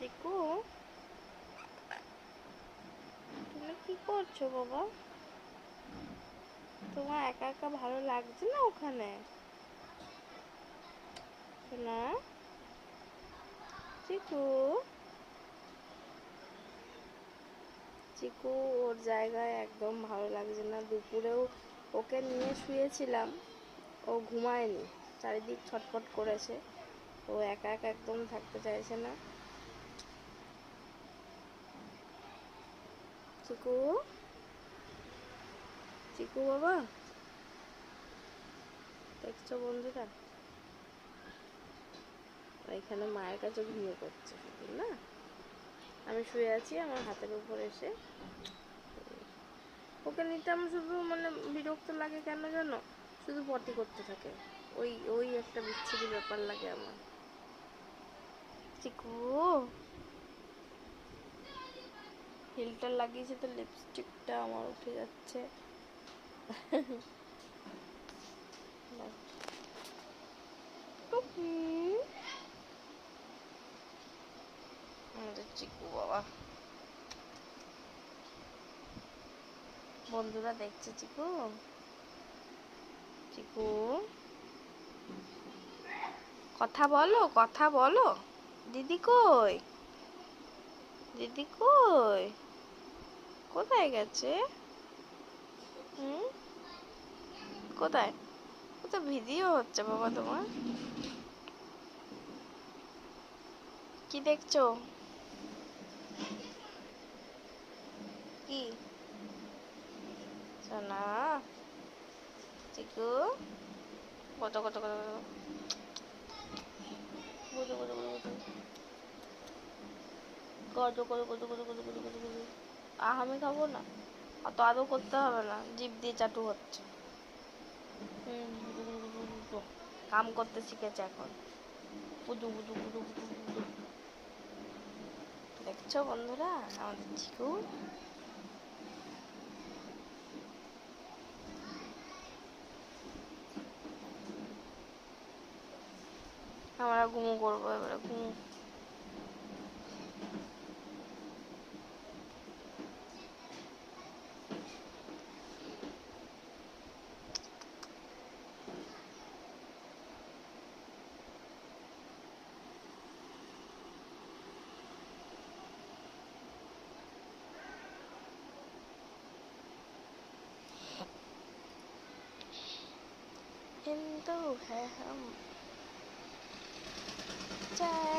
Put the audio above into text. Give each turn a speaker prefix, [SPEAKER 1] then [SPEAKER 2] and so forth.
[SPEAKER 1] চিকু, তুমি কি করছো বাবা? তোমার একা একা ভালো লাগছে না ওখানে? শোনা চিকু, চিকু ওর জায়গায় একদম ভালো লাগছে না। দুপুরেও ওকে নিয়ে শুয়েছিলাম, ও ঘুমায়নি, চারিদিক ছটফট করেছে। ও একা একা একদম থাকতে চাইছে না। চিকু, চিকু বাবা, দেখছো বন্ধুরা, এখানে মায়ের কাছে ঘুমিয়ে পড়ছে শুধু না। আমি শুয়ে আছি আমার হাতের উপর এসে। ওকে নিতে আমার শুধু বিরক্ত লাগে কেন জানো? শুধু পটি করতে থাকে, ওই ওই একটা বিচ্ছিরি ব্যাপার লাগে আমার। চিকু, ফিল্টার লাগিয়েছে তো লিপস্টিকটা আমার উঠে যাচ্ছে। আমাদের চিকু বাবা, বন্ধুরা দেখছে চিকু, চিকু কথা বলো, কথা বলো। দিদি কই? দিদি কই? কোথায় গেছে? কোথায়? কোথায় ভিডিও হচ্ছে বাবা তোমার? কি দেখছো? কি সোনা? চিকু, কত কত কত কত কত কত কত কত কত কত কত কত কত। আমি খাবো না, অত আদৌ করতে হবে না, জিভ দিয়ে চাটু হচ্ছে। কাম করতে শিখেছে এখন। বুদু বুদু বুদু বুদু বুদু। দেখছো বন্ধুরা আমাদের চিকু? আমরা ঘুমো করবো এবারে, ঘুমো। हिंदू है हम, चाहे